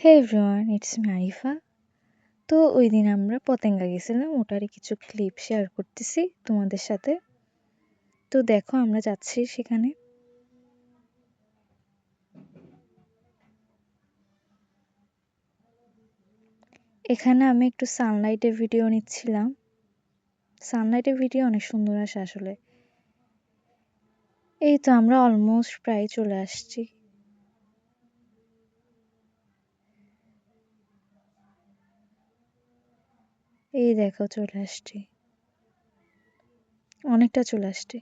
Hey everyone, it's me Arifa. তো ওই দিন আমরা পতেঙ্গা গেছিলাম, ওটারই কিছু ক্লিপ শেয়ার করতেছি তোমাদের সাথে। তো দেখো আমরা যাচ্ছি সেখানে। এখানে আমি একটু সানলাইটের ভিডিও নিচ্ছিলাম। সানলাইটের ভিডিও অনেক সুন্দর আসে আসলে। এই তো আমরা অলমোস্ট প্রায় চলে আসছি। এই দেখো চলে আসছি, অনেকটা চলে আসছি।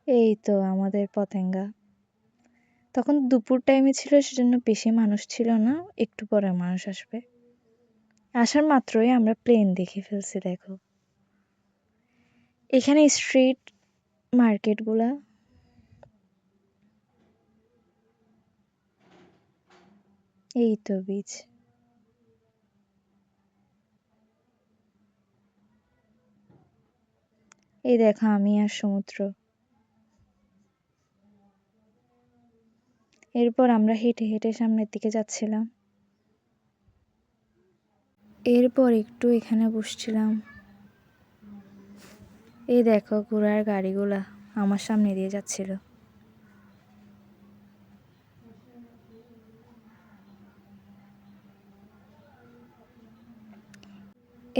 এই তো আমাদের পতেঙ্গা। তখন দুপুর টাইমে ছিল, সেজন্য বেশি মানুষ ছিল না, একটু পরে মানুষ আসবে। আসার মাত্রই আমরা প্লেন দেখে ফেলছি। দেখো এখানে স্ট্রিট মার্কেটগুলা, এই তো বিচ। এই দেখো আমি আর সমুদ্র। এরপর আমরা হেঁটে হেঁটে সামনের দিকে যাচ্ছিলাম। এরপর একটু এখানে বসছিলাম। এই দেখো ঘোড়ার গাড়িগুলা আমার সামনে দিয়ে যাচ্ছিল।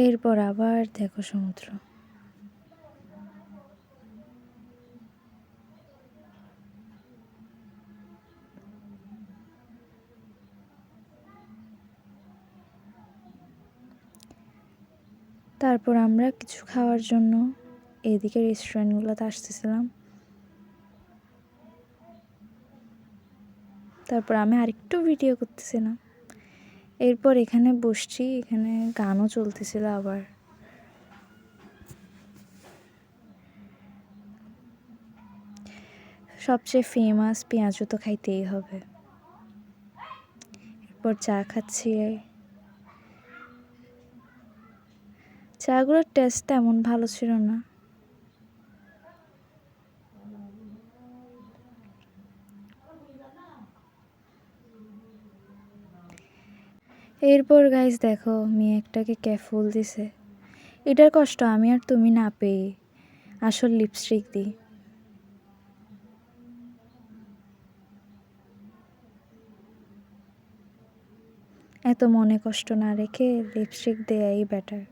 এরপর আবার দেখো সমুদ্র। তারপর আমরা কিছু খাওয়ার জন্য এদিকে রেস্টুরেন্টগুলোতে আসতেছিলাম। তারপর আমি আরেকটু ভিডিও করতেছিলাম। এরপর এখানে বসছি, এখানে গানও চলতেছিল আবার। সবচেয়ে ফেমাস পেঁয়াজু তো খাইতেই হবে। এরপর চা খাচ্ছি। চাগুলোর টেস্ট তেমন ভালো ছিল না। এরপর গাইস দেখো মেয়ে একটাকে ফুল দিছে। এটার কষ্ট আমি আর তুমি না পেয়ে আসল লিপস্টিক দিই। এত মনে কষ্ট না রেখে লিপস্টিক দেয়াই বেটার।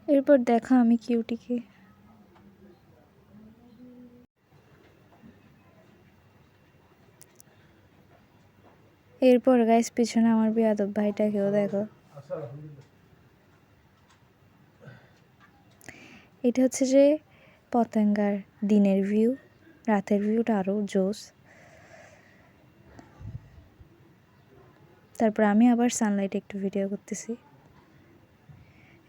এরপর দেখো আমি কিউটিকে। এরপর গাইস পিছনে আমার বিয়াদব ভাইটাকেও দেখো। এটা হচ্ছে যে পতেঙ্গার দিনের ভিউ, রাতের ভিউটা আরও জোস। তারপর আমি আবার সানলাইটে একটু ভিডিও করতেছি।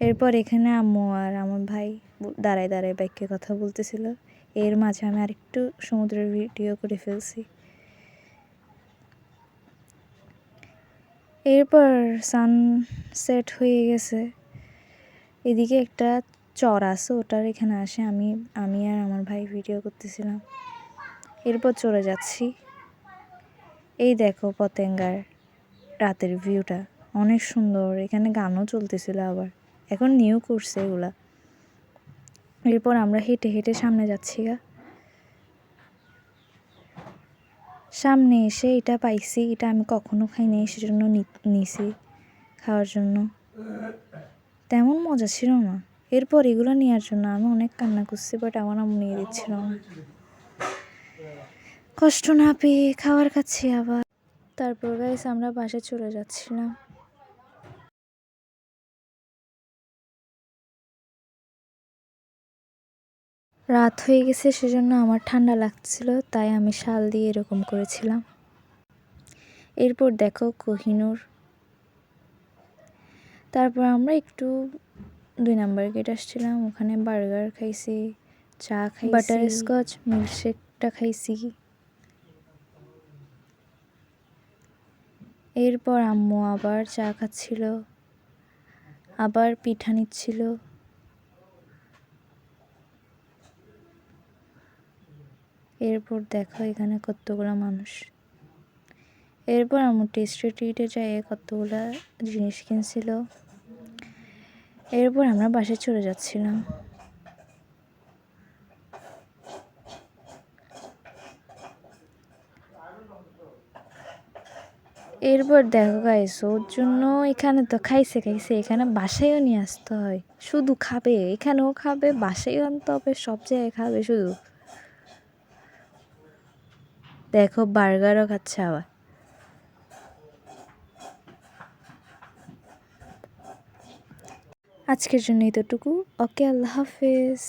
এরপর এখানে আম্মু আর আমার ভাই দাঁড়ায় দাঁড়ায় বাইকে কথা বলতেছিল। এর মাঝে আমি আরেকটু সমুদ্রের ভিডিও করে ফেলছি। এরপর সানসেট হয়ে গেছে। এদিকে একটা চর আছে, ওটার এখানে আসে আমি আর আমার ভাই ভিডিও করতেছিলাম। এরপর চলে যাচ্ছি। এই দেখো পতেঙ্গার রাতের ভিউটা অনেক সুন্দর। এখানে গানও চলতেছিল আবার, এখন নিউ করছে এগুলা। এরপর আমরা হেঁটে হেঁটে সামনে যাচ্ছি। সামনে এসে এটা পাইছি, এটা আমি কখনো খাইনি, সেজন্য নিছি খাওয়ার জন্য। তেমন মজা ছিল না। এরপর এগুলো নেওয়ার জন্য আমি অনেক কান্না করছি, বাট আমার আম্মু নিয়ে দিচ্ছিল না। কষ্ট না পেয়ে খাবার খাচ্ছি আবার। তারপর গাইস আমরা বাসায় চলে যাচ্ছিলাম। রাত হয়ে গেছে, সেজন্য আমার ঠান্ডা লাগছিল, তাই আমি শাল দিয়ে এরকম করেছিলাম। এরপর দেখো কোহিনূর। তারপর আমরা একটু 2 নাম্বার গেট আসছিলাম, ওখানে বার্গার খাইছি, চা খাইছি, বাটারস্কচ মিল্কশেকটা খাইছি। এরপর আম্মু আবার চা খাচ্ছিল, আবার পিঠা নিচ্ছিল। এরপর দেখো এখানে কতগুলো মানুষ। এরপর আম্মু টেস্টি ট্রিটে যায় কতগুলা জিনিস কিনছিল। এরপর আমরা বাসায় চলে যাচ্ছিলাম। এরপর দেখো গাইস, ওর জন্য এখানে তো খাইছে এখানে বাসায়ও নিয়ে আসতে হয়। শুধু খাবে, এখানেও খাবে, বাসায়ও আনতে হবে, সব জায়গায় খাবে শুধু। দেখো বার্গারও খাচ্ছে আবার। আজকের জন্য এতটুকু। ওকে, আল্লাহ হাফেজ।